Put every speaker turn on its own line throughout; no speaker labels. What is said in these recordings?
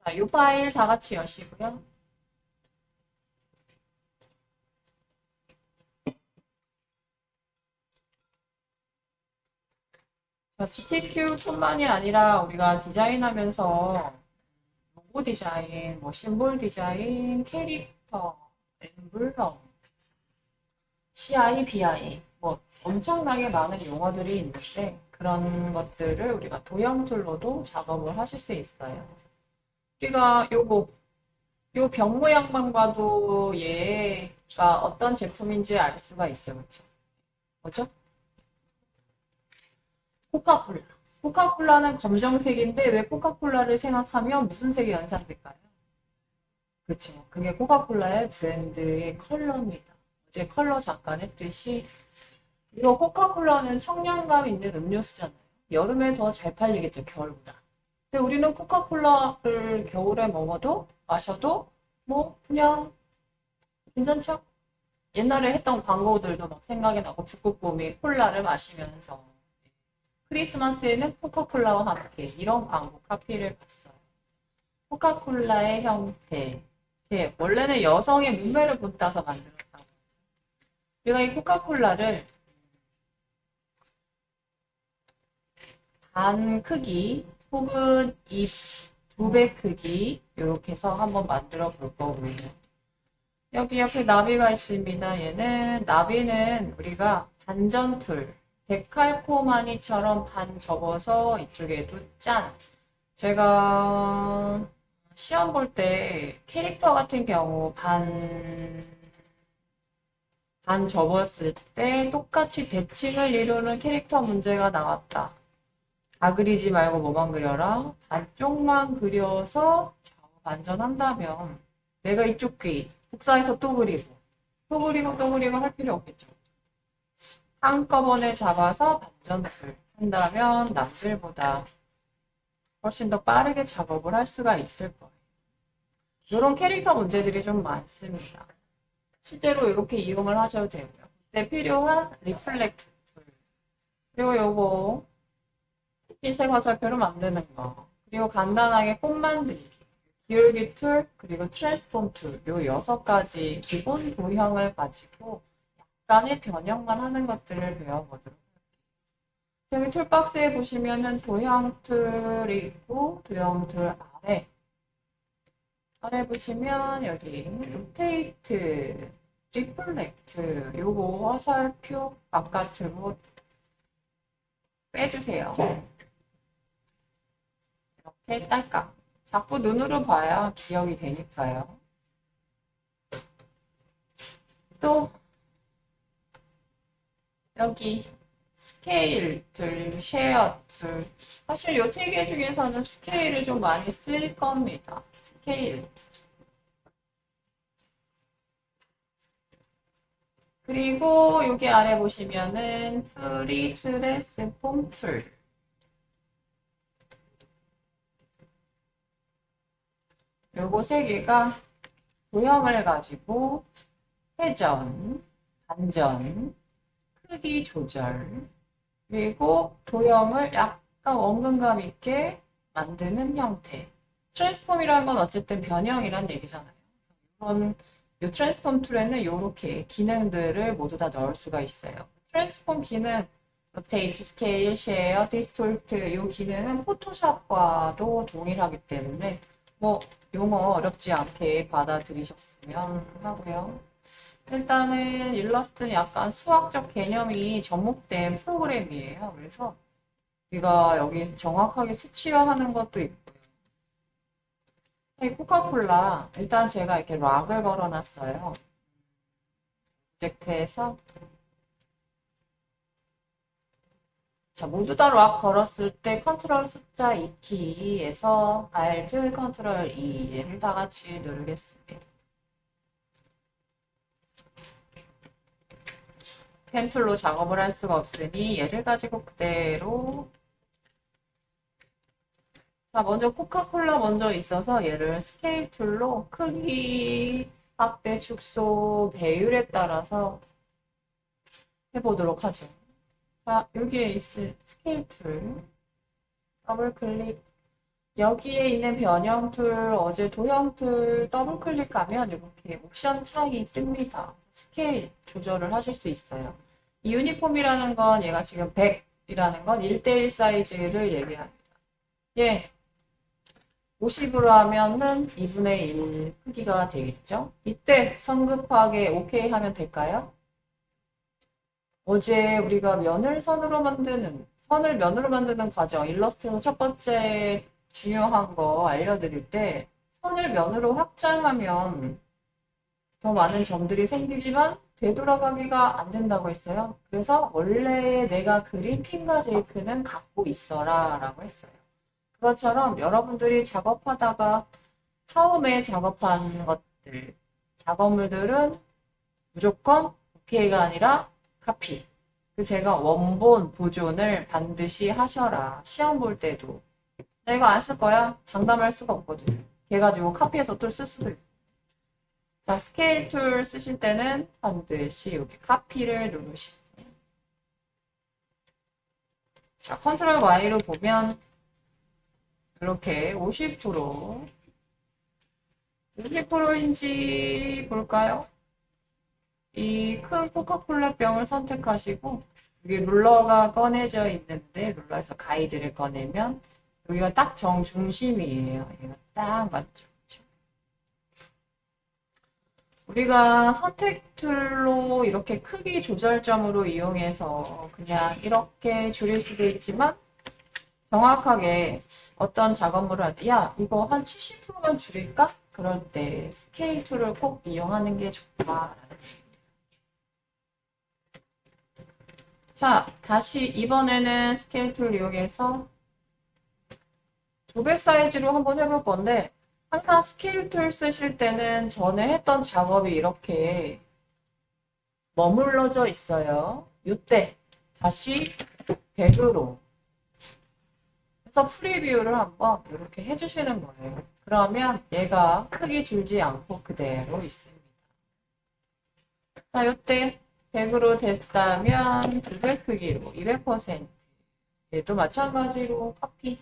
자, 이 파일 다 같이 여시고요. 자, GTQ뿐만이 아니라 우리가 디자인하면서 로고 디자인, 뭐 심볼 디자인, 캐릭터, 엠블럼, CI, BI 뭐 엄청나게 많은 용어들이 있는데 그런 것들을 우리가 도형 툴로도 작업을 하실 수 있어요. 우리가 요 병 모양만 봐도 얘가 어떤 제품인지 알 수가 있죠, 그렇죠? 뭐죠? 코카콜라. 코카콜라는 검정색인데 왜 코카콜라를 생각하면 무슨 색이 연상될까요? 그렇죠. 그게 코카콜라의 브랜드의 컬러입니다. 어제 컬러 잠깐 했듯이 이거 코카콜라는 청량감 있는 음료수잖아요. 여름에 더 잘 팔리겠죠, 겨울보다. 근데 우리는 코카콜라를 겨울에 먹어도 마셔도 뭐 그냥 괜찮죠? 옛날에 했던 광고들도 막 생각이 나고 북극곰이 콜라를 마시면서 크리스마스에는 코카콜라와 함께 이런 광고 카피를 봤어요. 코카콜라의 형태. 예, 원래는 여성의 문매를 본따서 만들었다고. 우리가 이 코카콜라를 반 크기 혹은 이 두 배 크기 이렇게 해서 한번 만들어 볼 거고요. 여기 옆에 나비가 있습니다. 얘는 나비는 우리가 반전 툴 데칼코마니처럼 반 접어서 이쪽에도 짠. 제가 시험 볼 때 캐릭터 같은 경우 반 접었을 때 똑같이 대칭을 이루는 캐릭터 문제가 나왔다. 다 그리지 말고 뭐만 그려라. 반쪽만 그려서 좌우 반전한다면 내가 이쪽 귀 복사해서 또 그리고 또 그리고 또 그리고 할 필요 없겠죠. 한꺼번에 잡아서 반전을 한다면 남들보다 훨씬 더 빠르게 작업을 할 수가 있을 거예요. 이런 캐릭터 문제들이 좀 많습니다. 실제로 이렇게 이용을 하셔도 되고요. 그때 필요한 리플렉트 툴. 그리고 요거 흰색 화살표로 만드는 거. 그리고 간단하게 폼 만들기. 기울기 툴, 그리고 트랜스폼 툴. 요 6가지 기본 도형을 가지고 약간의 변형만 하는 것들을 배워보도록 할게요. 여기 툴박스에 보시면은 도형 툴이 있고, 도형 툴 아래 보시면 여기 로테이트, 리플렉트 요거 화살표 바깥으로 빼주세요. 이렇게 딸깍. 자꾸 눈으로 봐야 기억이 되니까요. 또 여기 스케일 툴, 쉐어 툴. 사실 요 세 개 중에서는 스케일을 좀 많이 쓸 겁니다. 스케일. 그리고 여기 아래 보시면은 프리 트랜스폼 툴. 요거 세 개가 도형을 가지고 회전, 반전, 크기 조절, 그리고 도형을 약간 원근감 있게 만드는 형태. 트랜스폼이라는 건 어쨌든 변형이란 얘기잖아요. 이런 이 트랜스폼 툴에는 이렇게 기능들을 모두 다 넣을 수가 있어요. 트랜스폼 기능, 로테이트, 스케일, 쉐어, 디스톨트 이 기능은 포토샵과도 동일하기 때문에 뭐 용어 어렵지 않게 받아들이셨으면 하고요. 일단은 일러스트는 약간 수학적 개념이 접목된 프로그램이에요. 그래서 우리가 여기 정확하게 수치화하는 것도 있고요. 이 코카콜라 일단 제가 이렇게 락을 걸어놨어요. 프로젝트에서 자 모두 다 락 걸었을 때 컨트롤 숫자 2키에서 Alt 컨트롤 2를 다 같이 누르겠습니다. 펜툴로 작업을 할 수가 없으니 얘를 가지고 그대로 자 먼저 코카콜라 먼저 있어서 얘를 스케일 툴로 크기, 확대, 축소, 배율에 따라서 해보도록 하죠. 자 여기에 있을 스케일 툴 더블 클릭 여기에 있는 변형 툴, 어제 도형 툴 더블 클릭하면 이렇게 옵션 창이 뜹니다. 스케일 조절을 하실 수 있어요. 이 유니폼이라는 건 얘가 지금 100이라는 건 1대1 사이즈를 얘기합니다. 예. 50으로 하면은 2분의 1 크기가 되겠죠? 이때 성급하게 OK 하면 될까요? 어제 우리가 선을 면으로 만드는 과정, 일러스트에서 첫 번째 중요한 거 알려드릴 때 선을 면으로 확장하면 더 많은 점들이 생기지만 되돌아가기가 안 된다고 했어요. 그래서 원래 내가 그린 핀과 제이크는 갖고 있어라 라고 했어요. 그것처럼 여러분들이 작업하다가 처음에 작업한 것들, 작업물들은 무조건 OK가 아니라 카피. 제가 원본 보존을 반드시 하셔라. 시험 볼 때도. 나 이거 안 쓸 거야? 장담할 수가 없거든요. 걔 가지고 카피해서 또 쓸 수도 있고. 자, 스케일 툴 쓰실 때는 반드시 여기 카피를 누르시고. 자, 컨트롤 Y로 보면 이렇게 50%인지 볼까요? 이 큰 코카콜라 병을 선택하시고 여기 룰러가 꺼내져 있는데 룰러에서 가이드를 꺼내면 여기가 딱 정중심이에요. 얘가 딱 맞죠. 우리가 선택 툴로 이렇게 크기 조절점으로 이용해서 그냥 이렇게 줄일 수도 있지만 정확하게 어떤 작업물을 할 때, 야, 이거 한 70%만 줄일까? 그럴 때 스케일 툴을 꼭 이용하는 게 좋다라는 얘기입니다. 자, 다시 이번에는 스케일 툴 이용해서 2배 사이즈로 한번 해볼 건데, 항상 스케일 툴 쓰실 때는 전에 했던 작업이 이렇게 머물러져 있어요. 이때 다시 100으로 해서 프리뷰를 한번 이렇게 해주시는 거예요. 그러면 얘가 크기 줄지 않고 그대로 있습니다. 자, 이때 100으로 됐다면 2배 크기로 200%. 얘도 마찬가지로 카피.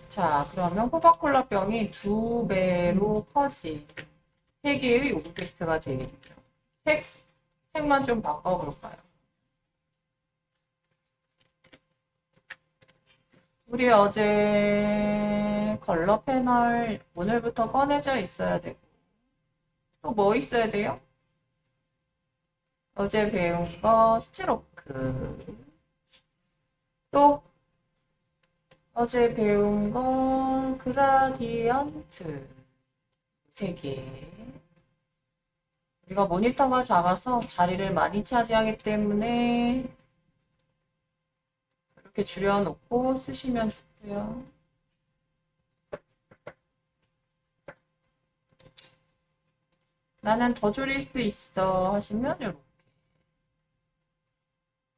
자, 그러면 코카콜라 병이 2배로 커진 3개의 오브젝트가 되겠죠. 색만 좀 바꿔볼까요? 우리 어제 컬러 패널 오늘부터 꺼내져 있어야 되고 또 뭐 있어야 돼요? 어제 배운 거 스트로크 또 어제 배운 거 그라디언트 3개. 우리가 모니터가 작아서 자리를 많이 차지하기 때문에 이렇게 줄여놓고 쓰시면 좋고요. 나는 더 줄일 수 있어 하시면 이렇게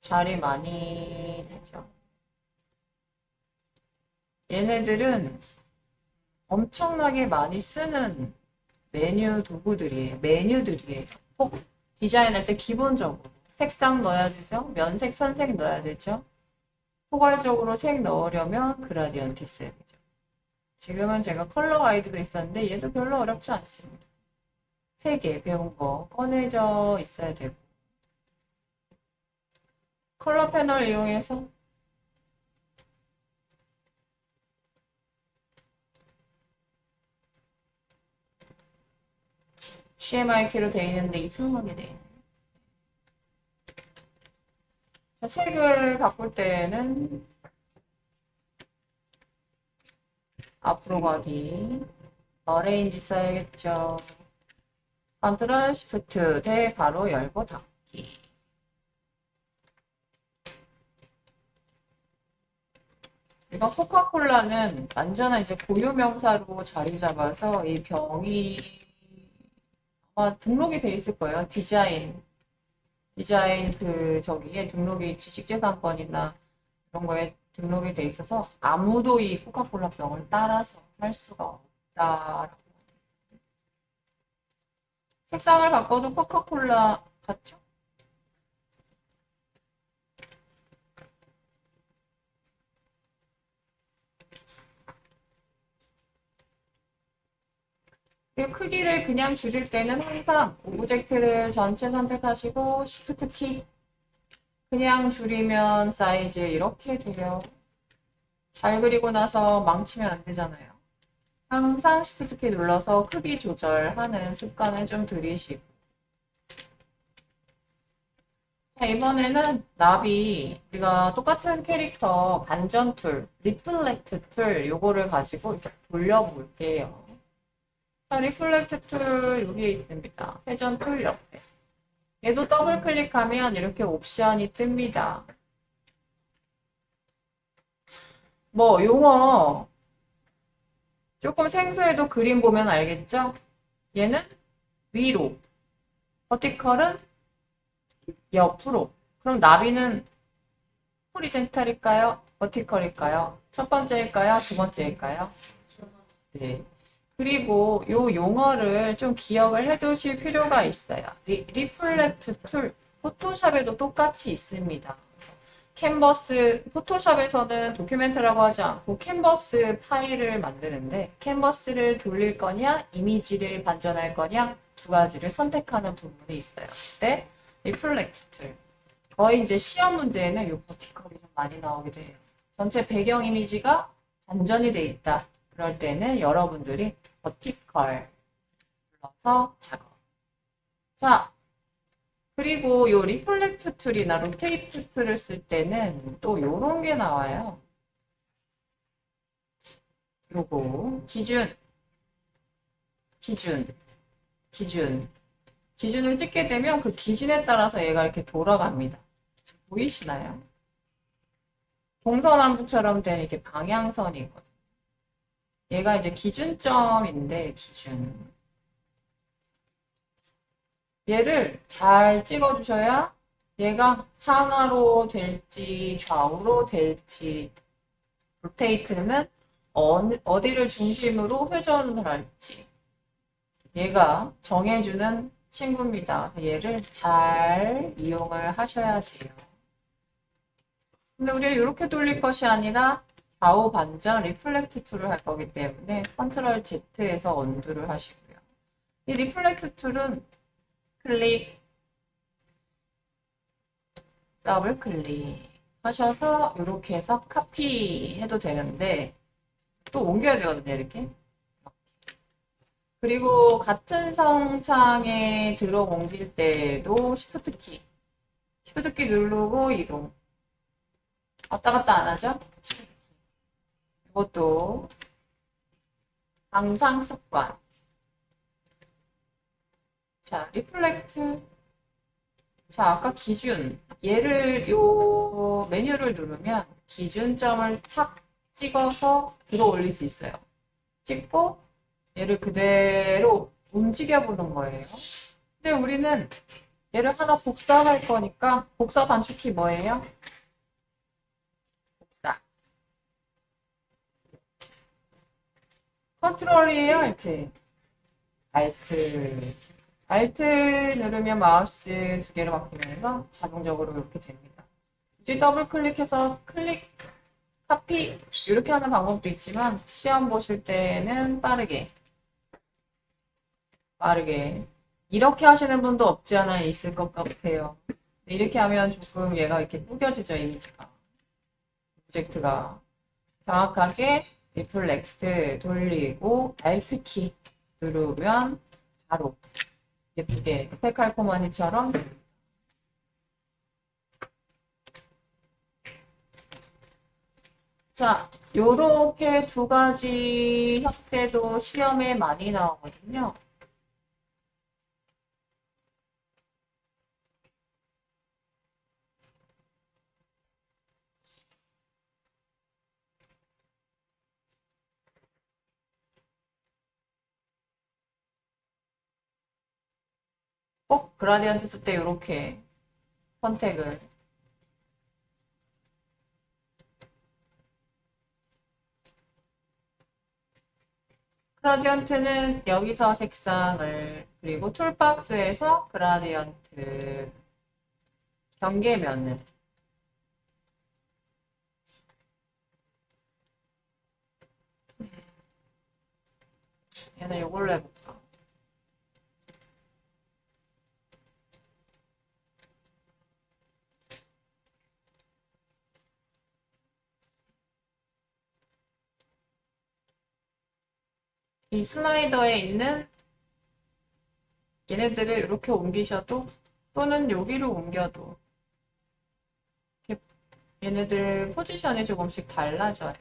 자리 많이 되죠. 얘네들은 엄청나게 많이 쓰는 메뉴들이에요. 꼭 디자인할 때 기본적으로 색상 넣어야 되죠. 면색, 선색 넣어야 되죠. 포괄적으로 색 넣으려면 그라디언트 써야 되죠. 지금은 제가 컬러 가이드도 있었는데 얘도 별로 어렵지 않습니다. 3개 배운 거 꺼내져 있어야 되고 컬러 패널 이용해서 CMYK로 되어 있는데 이상하게 돼. 색을 바꿀 때는 앞으로 가기, 어레인지 써야겠죠. 컨트롤 시프트 대 가로 열고 닫기. 이거 코카콜라는 완전한 이제 고유명사로 자리 잡아서 이 병이 아마 등록이 돼 있을 거예요. 디자인 저기에 등록이 지식재산권이나 이런 거에 등록이 돼 있어서 아무도 이 코카콜라 병을 따라서 할 수가 없다라고. 색상을 바꿔도 코카콜라 같죠? 그 크기를 그냥 줄일 때는 항상 오브젝트를 전체 선택하시고 Shift 키 그냥 줄이면 사이즈 이렇게 돼요. 잘 그리고 나서 망치면 안 되잖아요. 항상 Shift 키 눌러서 크기 조절하는 습관을 좀 들이시고. 자, 이번에는 나비, 우리가 똑같은 캐릭터 반전 툴, 리플렉트 툴, 요거를 가지고 이렇게 돌려볼게요. 자, 리플렉트 툴 여기 있습니다. 회전 툴 옆에. 얘도 더블 클릭하면 이렇게 옵션이 뜹니다. 뭐 용어 조금 생소해도 그림 보면 알겠죠? 얘는 위로, 버티컬은 옆으로. 그럼 나비는 호리젠탈일까요? 버티컬일까요? 첫 번째일까요? 두 번째일까요? 네. 그리고 요 용어를 좀 기억을 해 두실 필요가 있어요. 리플렉트 툴, 포토샵에도 똑같이 있습니다. 캔버스, 포토샵에서는 도큐멘트라고 하지 않고 캔버스 파일을 만드는데 캔버스를 돌릴 거냐, 이미지를 반전할 거냐 두 가지를 선택하는 부분이 있어요. 그때 리플렉트 툴. 거의 이제 시험 문제에는 이 버티컬이 좀 많이 나오기도 해요. 전체 배경 이미지가 반전이 돼 있다. 그럴 때는 여러분들이 버티컬 눌러서 작업. 자, 그리고 요 리플렉트 툴이나 로테이트 툴을 쓸 때는 또 요런 게 나와요. 요거 기준, 기준, 기준. 기준을 찍게 되면 그 기준에 따라서 얘가 이렇게 돌아갑니다. 보이시나요? 동서남북처럼 된 이렇게 방향선이 있거든요. 얘가 이제 기준점인데 기준. 얘를 잘 찍어주셔야 얘가 상하로 될지 좌우로 될지 로테이트는 어디를 중심으로 회전을 할지 얘가 정해주는 친구입니다. 그래서 얘를 잘 이용을 하셔야 돼요. 근데 우리가 이렇게 돌릴 것이 아니라 좌우 반전 리플렉트 툴을 할 거기 때문에 컨트롤 Z에서 언두를 하시고요. 이 리플렉트 툴은 클릭, 더블 클릭 하셔서 이렇게 해서 카피 해도 되는데 또 옮겨야 되거든요, 이렇게. 그리고 같은 성상에 들어 옮길 때도 Shift 키 누르고 이동. 왔다 갔다 안 하죠? 이것도 항상 습관. 자, 리플렉트. 자, 아까 기준. 얘를, 요 메뉴를 누르면 기준점을 탁 찍어서 들어 올릴 수 있어요. 찍고 얘를 그대로 움직여 보는 거예요. 근데 우리는 얘를 하나 복사할 거니까 복사 단축키 뭐예요? 복사. 컨트롤이에요, 알트? 알트. 알트 누르면 마우스 두 개로 바뀌면서 자동적으로 이렇게 됩니다. 굳이 더블 클릭해서 클릭, 카피 이렇게 하는 방법도 있지만 시험 보실 때는 빠르게 이렇게 하시는 분도 없지 않아 있을 것 같아요. 이렇게 하면 조금 얘가 이렇게 구겨지죠, 이미지가. 오브젝트가 정확하게 리플렉트 돌리고 Alt 키 누르면 바로 예쁘게 스펙칼코마니처럼 자, 요렇게 두 가지 형태도 시험에 많이 나오거든요. 꼭 그라디언트 쓸 때 요렇게 선택을 그라디언트는 여기서 색상을 그리고 툴박스에서 그라디언트 경계면을 얘는 요걸로 해볼까? 이 슬라이더에 있는 얘네들을 이렇게 옮기셔도 또는 여기로 옮겨도 이렇게 얘네들 포지션이 조금씩 달라져요.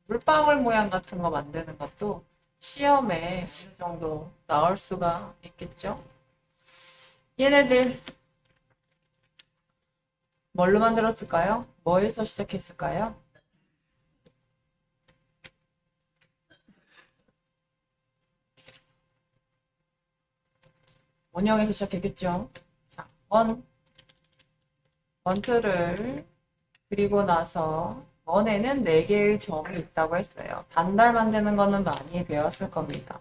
물방울 모양 같은 거 만드는 것도 시험에 어느 정도 나올 수가 있겠죠. 얘네들 뭘로 만들었을까요? 뭐에서 시작했을까요? 원형에서 시작했겠죠. 자, 원투를 그리고 나서 원에는 4개의 점이 있다고 했어요. 반달 만드는 거는 많이 배웠을 겁니다.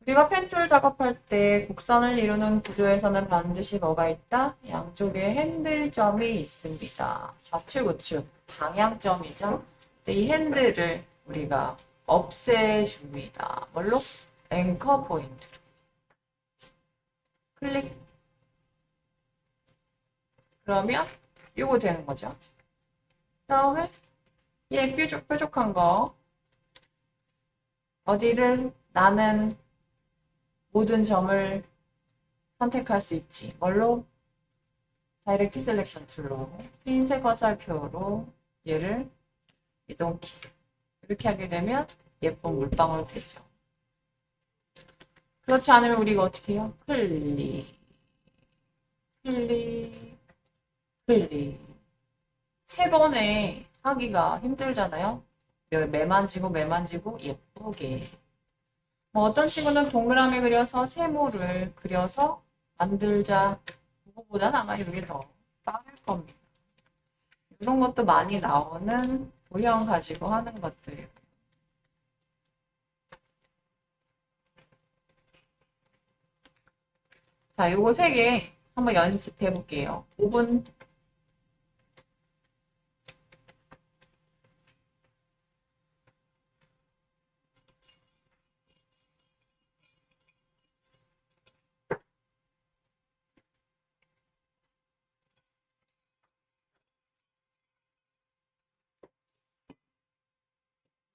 우리가 펜툴 작업할 때 곡선을 이루는 구조에서는 반드시 뭐가 있다? 양쪽에 핸들점이 있습니다. 좌측, 우측, 방향점이죠. 근데 이 핸들을 우리가 없애줍니다. 뭘로? 앵커 포인트로. 클릭. 그러면 이거 되는 거죠. 그다음에 얘 뾰족한 거 어디를 나는 모든 점을 선택할 수 있지. 뭘로? 다이렉트 셀렉션 툴로 흰색 화살표로 얘를 이동키 이렇게 하게 되면 예쁜 물방울 되죠. 그렇지 않으면 우리가 어떻게 해요? 클릭 클릭 클릭 3번에 하기가 힘들잖아요. 매만지고 예쁘게 뭐 어떤 친구는 동그라미 그려서 세모를 그려서 만들자. 그거보다는 아마 이게 더 빠를 겁니다. 이런 것도 많이 나오는 도형 가지고 하는 것들이에요. 자, 요거 3개 한번 연습해 볼게요. 5분.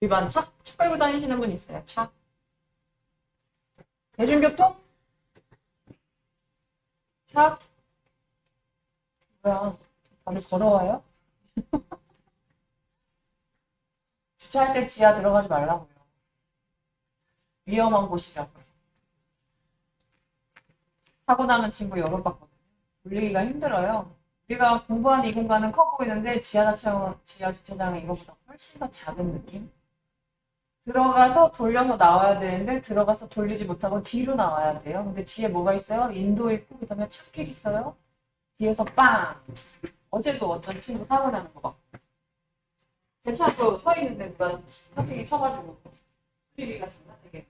일반 차 끌고 다니시는 분 있어요? 차? 대중교통? 차? 뭐야, 다들 걸어와요? 주차할 때 지하 들어가지 말라고요. 위험한 곳이라고요. 사고 나는 친구 여러 번 봤거든요. 돌리기가 힘들어요. 우리가 공부하는 이 공간은 커 보이는데 지하 주차장은 이거보다 훨씬 더 작은 느낌? 들어가서 돌려서 나와야 되는데 들어가서 돌리지 못하고 뒤로 나와야 돼요. 근데 뒤에 뭐가 있어요? 인도 있고 그다음에 찻길 있어요. 뒤에서 빵! 어제도 어떤 친구 사고 나는 거 봐. 제 차도 서 있는데 누가 갑자기 쳐가지고 수리비가 장난되게.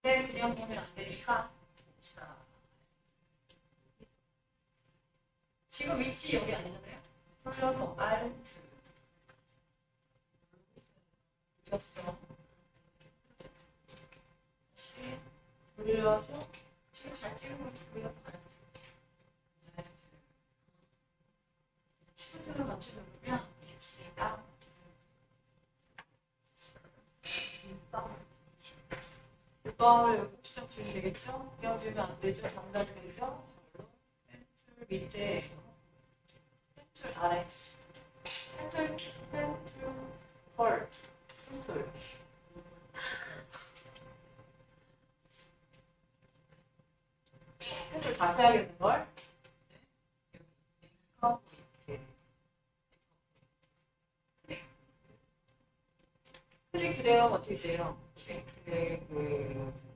네, 그냥 보면 안 되니까. 봅시다. 지금 위치 여기 아니잖아요? 돌려서 Alt. 눌렸어. 다시 돌려서 지금 잘 찍은 거 돌려서 Alt. 시프트를 같이 누르면 위치가 물방울 여기 추적 주면 되겠죠? 띄워주면 안 되죠? 장단이 되죠? 펜툴 밑에 펜툴 아래 펜툴 헐 펜툴 펜툴 다시 해야겠는걸? 클릭 드래그하면 어떻게 돼요? 클릭 드래그.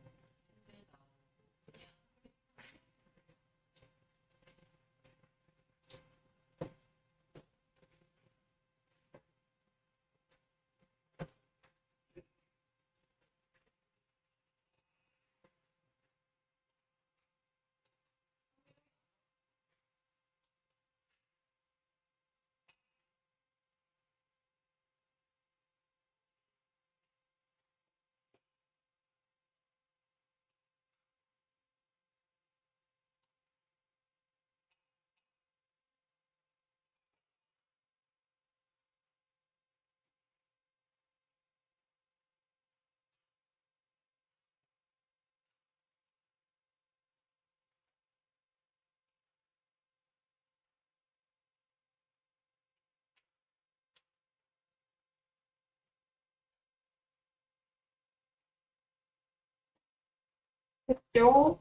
됐죠?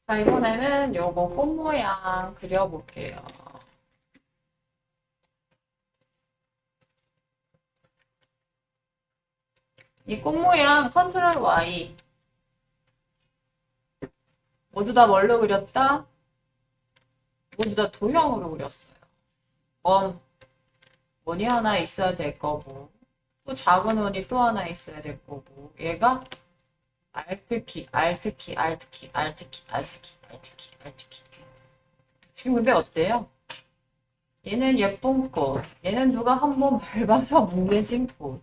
자, 이번에는 요거 꽃 모양 그려볼게요. 이 꽃 모양 컨트롤 Y. 모두 다 뭘로 그렸다? 모두 다 도형으로 그렸어요. 원이 하나 있어야 될 거고, 또 작은 원이 또 하나 있어야 될 거고, 얘가 Alt키, Alt키, Alt키, Alt키, Alt키, Alt키, Alt키. 지금 근데 어때요? 얘는 예쁜 꽃, 얘는 누가 한번 밟아서 뭉개진 꽃.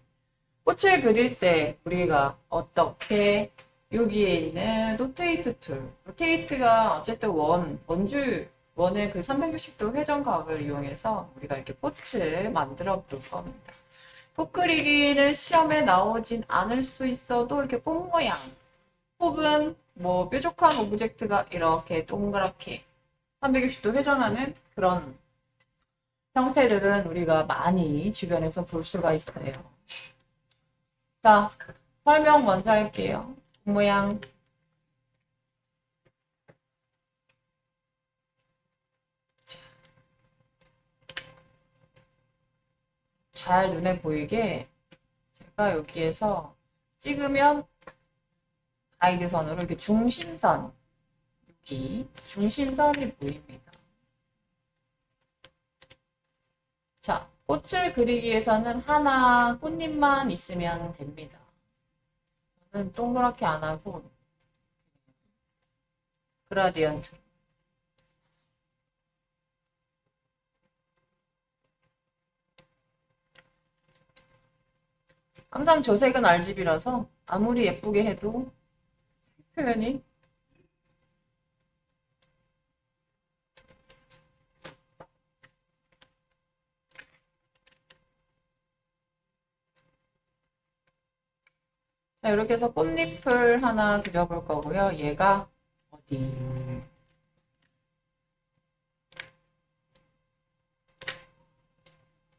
꽃을 그릴 때 우리가 어떻게 여기에 있는 로테이트 툴, 로테이트가 어쨌든 원의 그 360도 회전각을 이용해서 우리가 이렇게 꽃을 만들어 볼 겁니다. 꽃 그리기는 시험에 나오진 않을 수 있어도 이렇게 꽃 모양 혹은 뭐 뾰족한 오브젝트가 이렇게 동그랗게 360도 회전하는 그런 형태들은 우리가 많이 주변에서 볼 수가 있어요. 자, 설명 먼저 할게요. 꽃 모양. 잘 눈에 보이게 제가 여기에서 찍으면 가이드선으로 이렇게 중심선, 여기 중심선이 보입니다. 자, 꽃을 그리기 위해서는 하나 꽃잎만 있으면 됩니다. 저는 동그랗게 안 하고 그라디언트. 항상 저 색은 RGB라서 아무리 예쁘게 해도 표현이 자, 이렇게 해서 꽃잎을 하나 그려볼 거고요. 얘가 어디?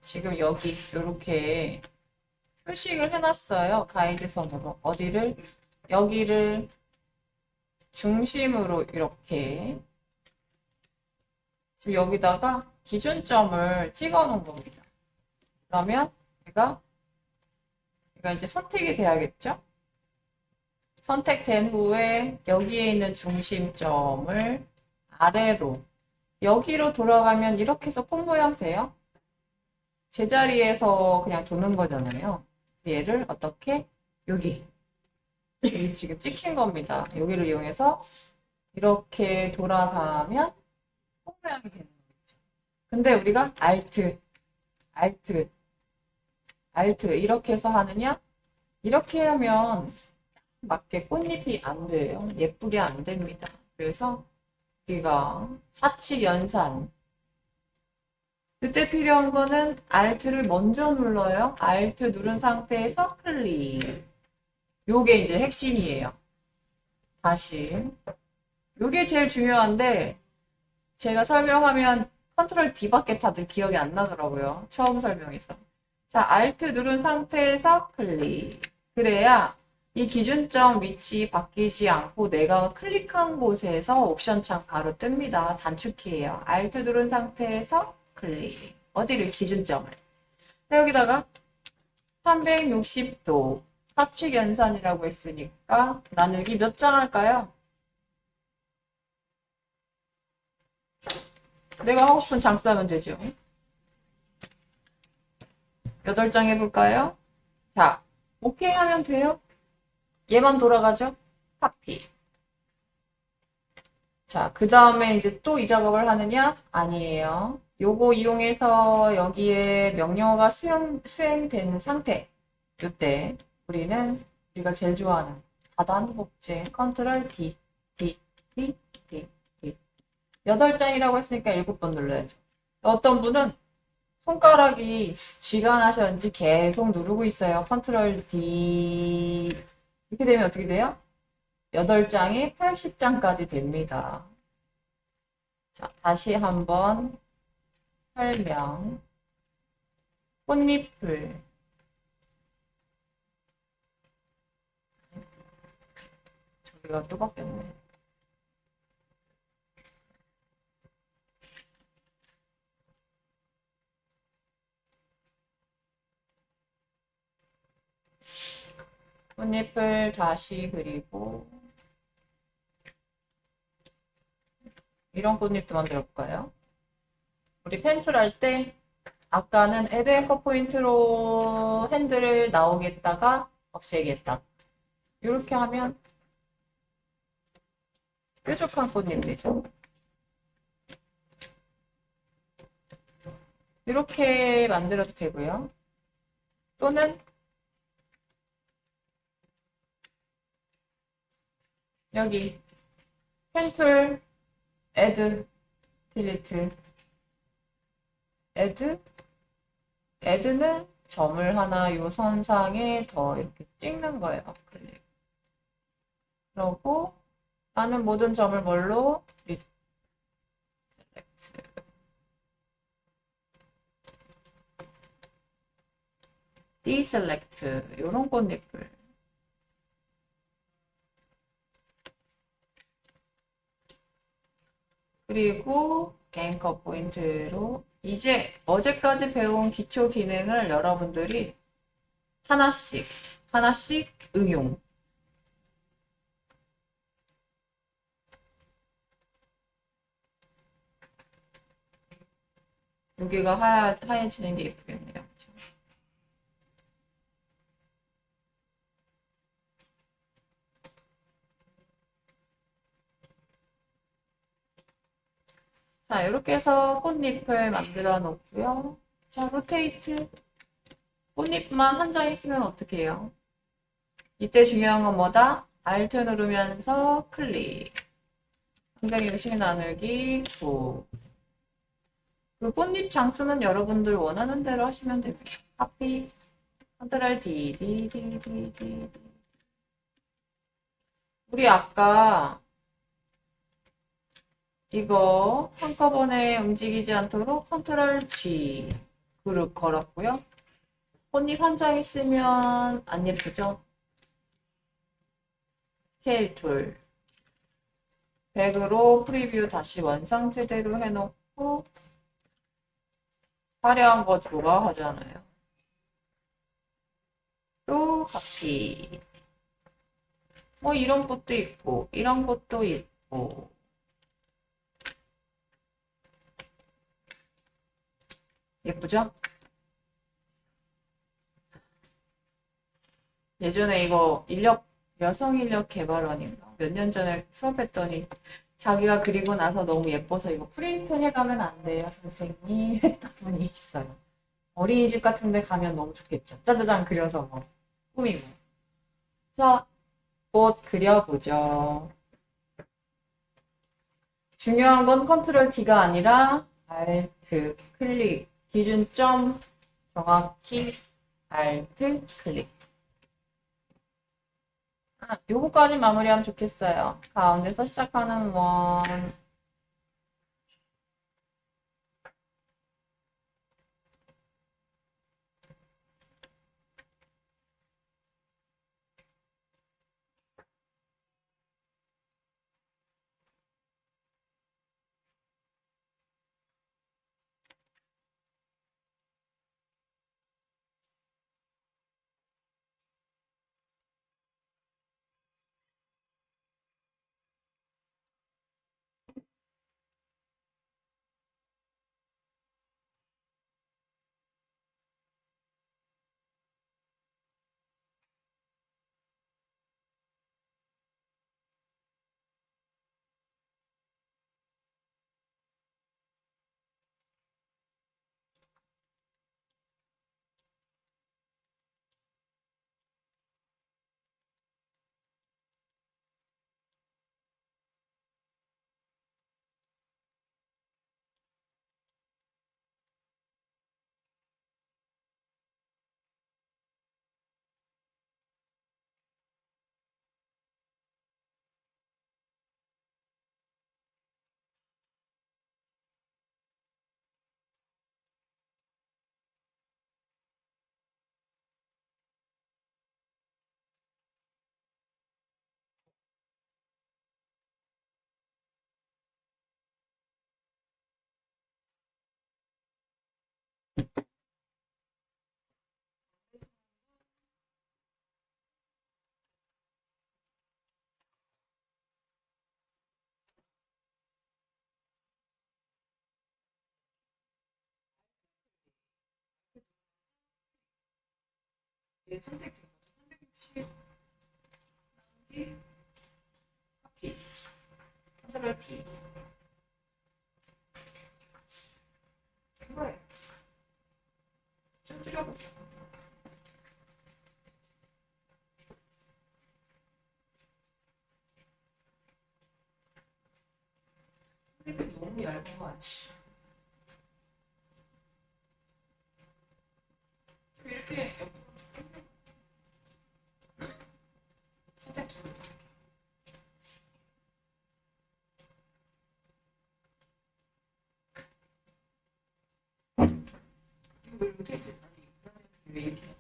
지금 여기 이렇게 표식을 해놨어요. 가이드선으로. 어디를? 여기를 중심으로 이렇게 지금 여기다가 기준점을 찍어 놓은 겁니다. 그러면 얘가 이제 선택이 돼야겠죠? 선택된 후에 여기에 있는 중심점을 아래로 여기로 돌아가면 이렇게 해서 꽃 모양 돼요. 제자리에서 그냥 도는 거잖아요. 얘를 어떻게? 여기 지금 찍힌 겁니다. 여기를 이용해서 이렇게 돌아가면 꽃 모양이 되는 거죠. 근데 우리가 Alt 이렇게 해서 하느냐? 이렇게 하면 맞게 꽃잎이 안 돼요. 예쁘게 안 됩니다. 그래서 우리가 사칙 연산. 이때 필요한 거는 Alt를 먼저 눌러요. Alt 누른 상태에서 클릭. 요게 이제 핵심이에요. 다시. 요게 제일 중요한데 제가 설명하면 컨트롤 D밖에 다들 기억이 안 나더라고요. 처음 설명해서. 자, Alt 누른 상태에서 클릭. 그래야 이 기준점 위치 바뀌지 않고 내가 클릭한 곳에서 옵션 창 바로 뜹니다. 단축키예요. Alt 누른 상태에서 클릭. 어디를? 기준점을. 여기다가 360도 사칙 연산이라고 했으니까 나누기 몇 장 할까요? 내가 하고 싶은 장 쓰면 되죠. 8장 해볼까요? 자, 오케이 하면 돼요. 얘만 돌아가죠? 카피. 자, 그 다음에 이제 또 이 작업을 하느냐? 아니에요. 요거 이용해서 여기에 명령어가 수행된 상태. 요때 우리는 우리가 제일 좋아하는 다단 복제 컨트롤 D, D, D, D, D. 8장이라고 했으니까 7번 눌러야죠. 어떤 분은 손가락이 쥐가 나셨는지 계속 누르고 있어요. 컨트롤 D. 이렇게 되면 어떻게 돼요? 8장이 80장까지 됩니다. 자, 다시 한번 설명. 꽃잎을. 저기가 또 바뀌었네. 꽃잎을 다시 그리고 이런 꽃잎도 만들어 볼까요? 우리 펜툴 할 때 아까는 애드 앵커 포인트로 핸들을 나오겠다가 없애겠다. 이렇게 하면 뾰족한 꽃잎 되죠. 이렇게 만들어도 되고요. 또는 여기 펜툴 애드 딜리트 애드는 점을 하나 요 선상에 더 이렇게 찍는 거예요. 클릭. 그러고 나는 모든 점을 뭘로? deselect 요런 꽃잎을 그리고 앵커 포인트로 이제 어제까지 배운 기초 기능을 여러분들이 하나씩 응용. 여기가 하얘지는 게 예쁘겠네요. 그렇죠? 자, 이렇게 해서 꽃잎을 만들어 놓고요. 자, 로테이트. 꽃잎만 한 장 있으면 어떻게 해요? 이때 중요한 건 뭐다? Alt 누르면서 클릭. 360 나누기 9. 그 꽃잎 장수는 여러분들 원하는 대로 하시면 됩니다. 카피, 컨트롤 D, D, D, D, D. 우리 아까 이거 한꺼번에 움직이지 않도록 컨트롤 G 그룹 걸었고요. 꽃잎 한 장 있으면 안 예쁘죠? 스케일 툴. 100으로 프리뷰 다시 원상태대로 해놓고 화려한 거 좋아하잖아요. 또 카피. 뭐 이런 것도 있고 이런 것도 있고 예쁘죠? 예전에 이거 여성 인력 개발원인가 몇 년 전에 수업했더니 자기가 그리고 나서 너무 예뻐서 이거 프린트 해가면 안 돼요 선생님 했던 분이 있어요. 어린이집 같은 데 가면 너무 좋겠죠. 짜자잔 그려서 뭐 꾸미고. 자, 꽃 그려보죠. 중요한 건 컨트롤 T가 아니라 Alt 클릭. 기준점 정확히 Alt 클릭. 요거까지 마무리하면 좋겠어요. 가운데서 시작하는 원. 얘 선택해. 360 나누기 P. 컨트롤 P. 이거예요. 좀 줄여보세요. 너무 얇은 거 아니지? 이렇게 선택 줄. 이거 왜 이렇게 했지? 아니, 왜 이렇게 했어요?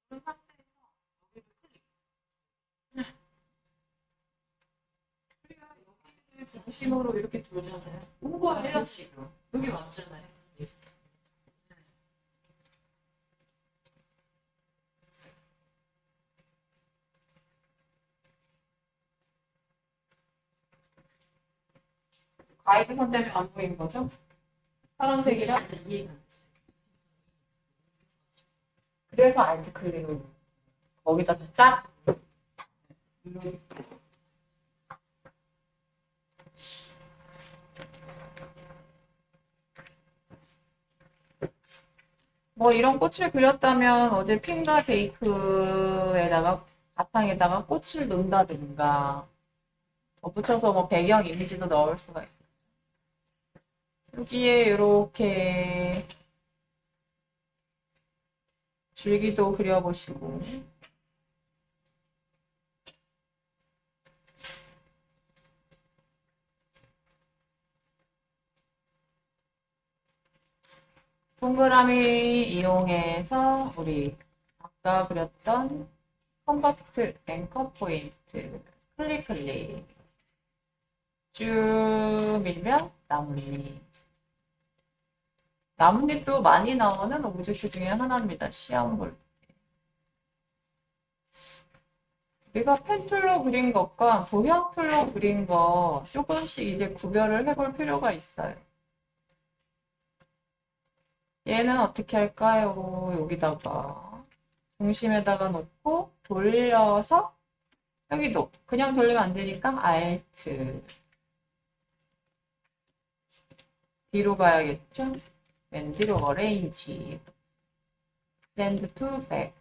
그런 상태에서 여기를 클릭. 우리가 여기를 중심으로 이렇게 돌잖아요. 오버해요 지금. 여기 맞잖아요. 가이드 선 때문에 안 보이는 거죠? 파란색이라 이해가 안 됐어요. 그래서 알트 클릭을 거기다 딱 누르고. 뭐 이런 꽃을 그렸다면 어제 핀과 케이크에다가 바탕에다가 꽃을 넣는다든가 덧붙여서 뭐 배경 이미지도 넣을 수가 있고 여기에 이렇게 줄기도 그려보시고 동그라미 이용해서 우리 아까 그렸던 컨버트 앵커 포인트 클릭 쭉 밀면 나뭇잎도 많이 나오는 오브젝트 중에 하나입니다. 시험 볼 때. 우리가 펜툴로 그린 것과 도형 툴로 그린 거 조금씩 이제 구별을 해볼 필요가 있어요. 얘는 어떻게 할까요? 여기다가 중심에다가 놓고 돌려서 여기도 그냥 돌리면 안 되니까 Alt 뒤로 가야겠죠? 맨 뒤로 어레인지 Send to back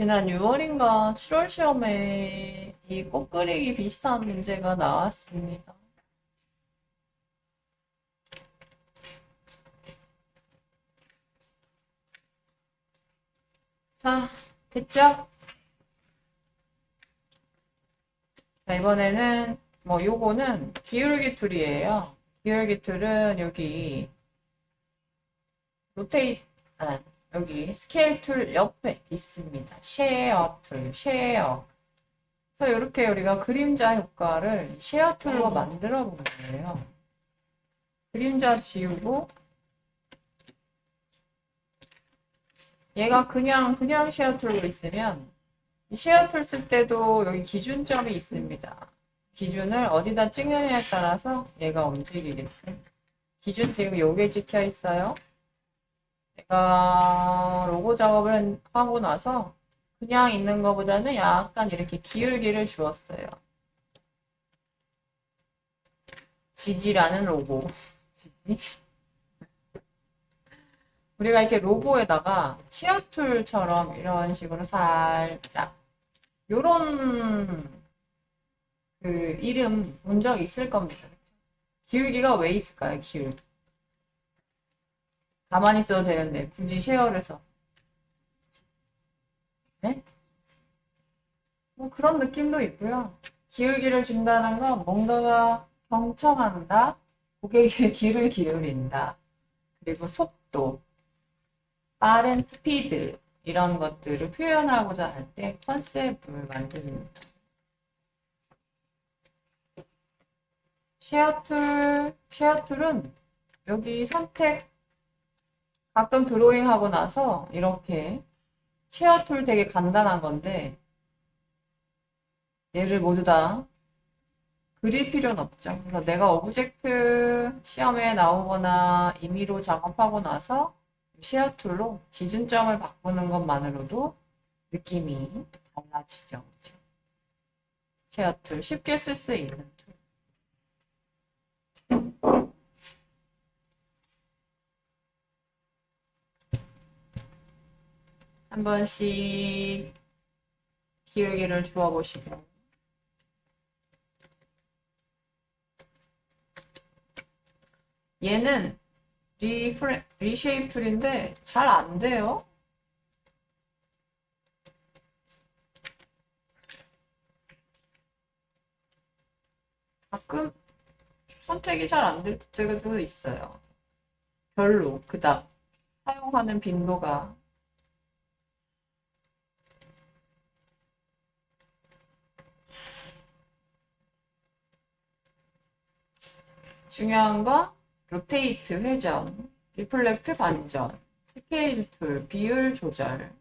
지난 6월인가 7월 시험에 이 꽃 그리기 비슷한 문제가 나왔습니다. 자, 됐죠? 자, 이번에는 요거는 기울기 툴이에요. 기울기 툴은 여기 여기 스케일 툴 옆에 있습니다. 쉐어 툴, 쉐어. 그래서 이렇게 우리가 그림자 효과를 쉐어 툴로 만들어 보는 거예요. 그림자 지우고 얘가 그냥 쉐어 툴로 있으면 이 쉐어 툴 쓸 때도 여기 기준점이 있습니다. 기준을 어디다 찍느냐에 따라서 얘가 움직이겠죠. 기준 지금 요게 찍혀 있어요. 제가 로고 작업을 하고 나서 그냥 있는 것보다는 약간 이렇게 기울기를 주었어요. 지지라는 로고. 지지. 우리가 이렇게 로고에다가 시어툴처럼 이런 식으로 살짝 요런 그 이름 본 적 있을 겁니다. 기울기가 왜 있을까요? 기울기. 가만히 있어도 되는데 굳이 쉐어를 써. 네? 뭐 그런 느낌도 있고요. 기울기를 준다는 건 뭔가가 경청한다, 고객의 귀를 기울인다, 그리고 속도, 빠른 스피드 이런 것들을 표현하고자 할 때 컨셉을 만듭니다. 쉐어툴은 여기 선택 가끔 드로잉 하고 나서 이렇게 쉐어툴 되게 간단한 건데 얘를 모두 다 그릴 필요는 없죠. 그래서 내가 오브젝트 시험에 나오거나 임의로 작업하고 나서 쉐어툴로 기준점을 바꾸는 것만으로도 느낌이 달라지죠. 쉐어툴 쉽게 쓸 수 있는 툴. 한 번씩 기울기를 주어 보시고 얘는 리쉐입 툴인데 잘 안 돼요. 가끔 선택이 잘 안 될 때도 있어요. 별로 그닥 사용하는 빈도가 중요한 건 로테이트 회전, 리플렉트 반전, 스케일 툴, 비율 조절.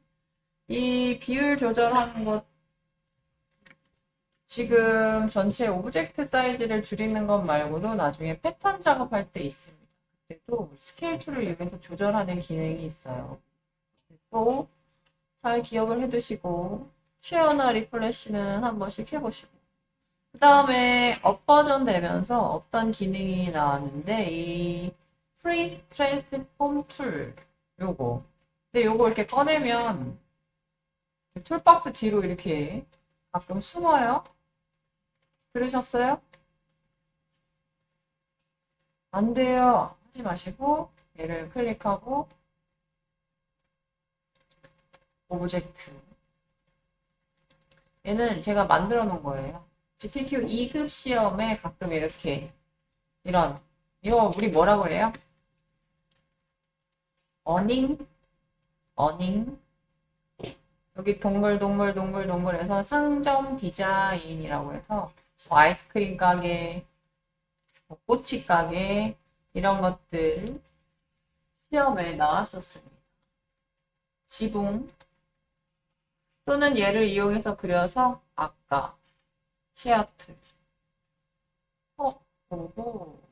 이 비율 조절하는 것 지금 전체 오브젝트 사이즈를 줄이는 것 말고도 나중에 패턴 작업할 때 있습니다. 그때도 스케일 툴을 이용해서 조절하는 기능이 있어요. 또 잘 기억을 해두시고 쉐어나 리플래시는 한 번씩 해보시고 그 다음에 업버전 되면서 어떤 기능이 나왔는데 이 프리 트랜스폼 툴 요거 근데 요거 이렇게 꺼내면 툴박스 뒤로 이렇게 가끔 숨어요. 들으셨어요? 안 돼요. 하지 마시고 얘를 클릭하고 오브젝트. 얘는 제가 만들어 놓은 거예요. GTQ 2급 시험에 가끔 이렇게 이런 이거 우리 뭐라고 그래요? 어닝? 어닝? 여기 동글동글동글동글해서 상점 디자인이라고 해서 뭐 아이스크림 가게, 뭐 꼬치 가게 이런 것들 시험에 나왔었습니다. 지붕 또는 얘를 이용해서 그려서 아까 시애틀 보고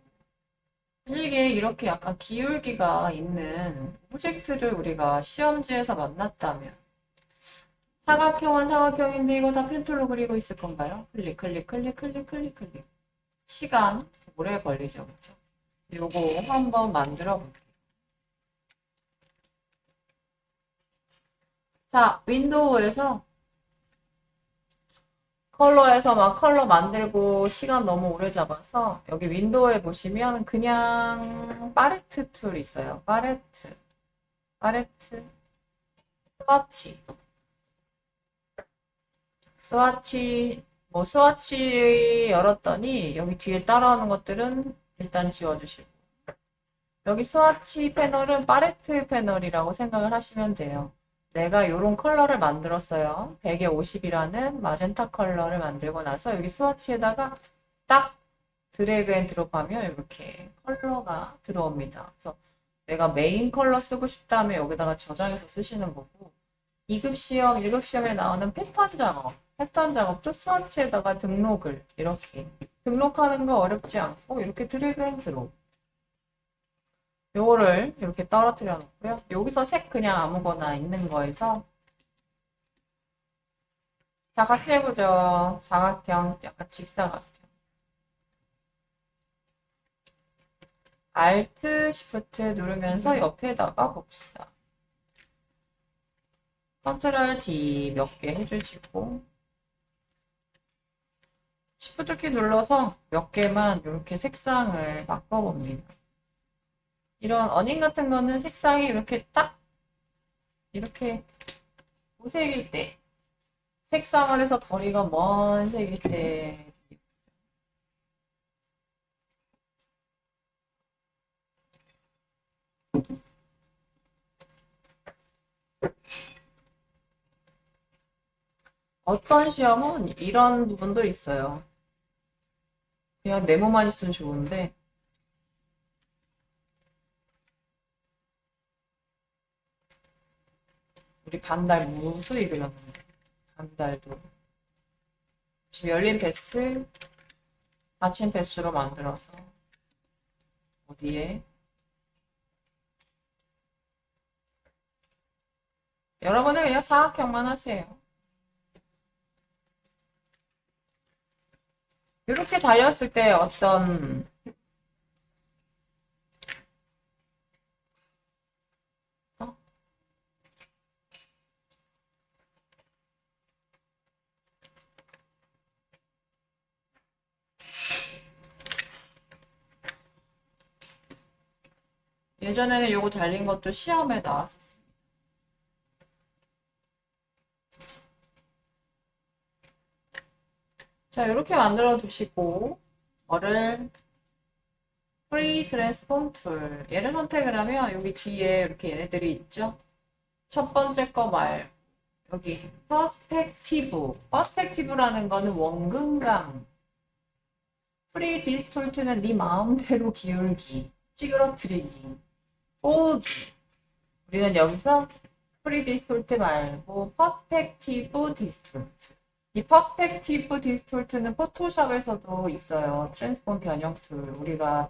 이게 이렇게 약간 기울기가 있는 오브젝트를 우리가 시험지에서 만났다면 사각형은 사각형인데 이거 다 펜툴로 그리고 있을 건가요? 클릭 클릭 클릭 클릭 클릭 클릭 시간 오래 걸리죠, 그쵸? 요거 한번 만들어 볼게요. 자, 윈도우에서 컬러에서 막 컬러 만들고 시간 너무 오래 잡아서 여기 윈도우에 보시면 그냥 팔레트 툴 있어요. 팔레트, 스와치, 스와치 열었더니 여기 뒤에 따라오는 것들은 일단 지워주시고 여기 스와치 패널은 팔레트 패널이라고 생각을 하시면 돼요. 내가 이런 컬러를 만들었어요. 100에 50이라는 마젠타 컬러를 만들고 나서 여기 스와치에다가 딱 드래그 앤 드롭하면 이렇게 컬러가 들어옵니다. 그래서 내가 메인 컬러 쓰고 싶다면 여기다가 저장해서 쓰시는 거고 2급 시험, 1급 시험에 나오는 패턴 작업도 스와치에다가 등록을 이렇게 등록하는 거 어렵지 않고 이렇게 드래그 앤 드롭 요거를 이렇게 떨어뜨려 놓고요. 여기서 색 그냥 아무거나 있는 거에서 자, 같이 해보죠. 사각형, 약간 직사각형. Alt, Shift 누르면서 옆에다가 봅시다. Ctrl D 몇 개 해주시고 Shift 키 눌러서 몇 개만 이렇게 색상을 바꿔봅니다. 이런 어닝 같은 거는 색상이 이렇게 딱 이렇게 무색일 때 색상을 해서 거리가 먼 색일 때 어떤 시험은 이런 부분도 있어요. 그냥 네모만 있으면 좋은데 우리 반달 무수히 그렸는데 반달도 지금 열린 배스 닫힌 배스로 만들어서 어디에 여러분은 그냥 사각형만 하세요. 이렇게 달렸을 때 어떤 예전에는 요거 달린 것도 시험에 나왔었습니다. 자, 이렇게 만들어 두시고 뭐를 프리 트랜스폼 툴 얘를 선택을 하면 여기 뒤에 이렇게 얘네들이 있죠. 첫 번째 거 말 여기 퍼스펙티브라는 거는 원근감 프리 디스톨트는 네 마음대로 기울기 찌그러뜨리기 꼬기 우리는 여기서 프리 디스톨트 말고 퍼스펙티브 디스톨트 이 퍼스펙티브 디스톨트는 포토샵에서도 있어요. 트랜스폼 변형 툴 우리가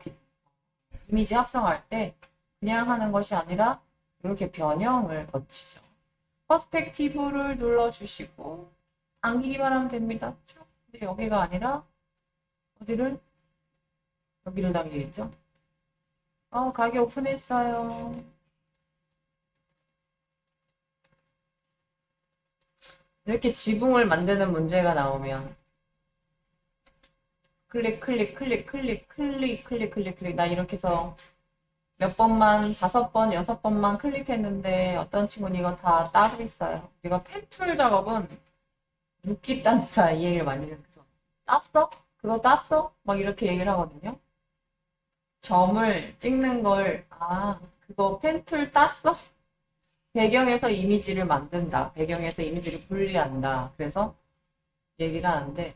이미지 합성할 때 그냥 하는 것이 아니라 이렇게 변형을 거치죠. 퍼스펙티브를 눌러주시고 당기기만 하면 됩니다. 쭉. 근데 여기가 아니라 어디를? 여기를 당기겠죠? 가게 오픈했어요. 이렇게 지붕을 만드는 문제가 나오면 클릭 클릭 클릭 클릭 클릭 클릭 클릭 클릭 나 이렇게 해서 몇 번만 5번 6번만 클릭했는데 어떤 친구는 이거 다 따고 있어요. 이거 펜툴 작업은 묻기 딴다 이 얘기를 많이 해요. 그래서 땄어? 그거 땄어? 막 이렇게 얘기를 하거든요. 점을 찍는 걸 그거 펜툴 땄어? 배경에서 이미지를 만든다. 배경에서 이미지를 분리한다. 그래서 얘기를 하는데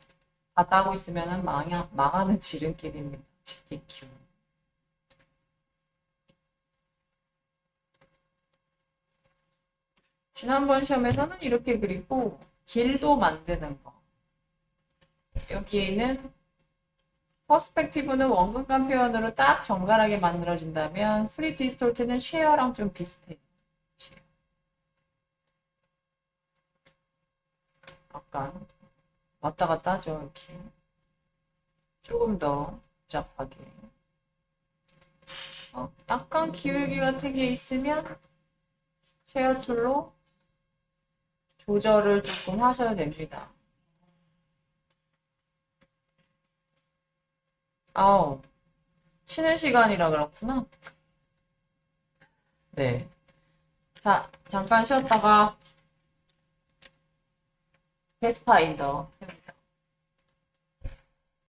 다 따고 있으면 망하는 지름길입니다. GTQ. 지난번 시험에서는 이렇게 그리고 길도 만드는 거. 여기에는 퍼스펙티브는 원근감 표현으로 딱 정갈하게 만들어진다면 프리 디스톨트는 쉐어랑 좀 비슷해요. 약간 왔다 갔다 하죠. 이렇게 조금 더 복잡하게 약간 기울기 같은 게 있으면 쉐어 툴로 조절을 조금 하셔야 됩니다. 아우 쉬는 시간이라 그렇구나. 네. 자, 잠깐 쉬었다가 패스파인더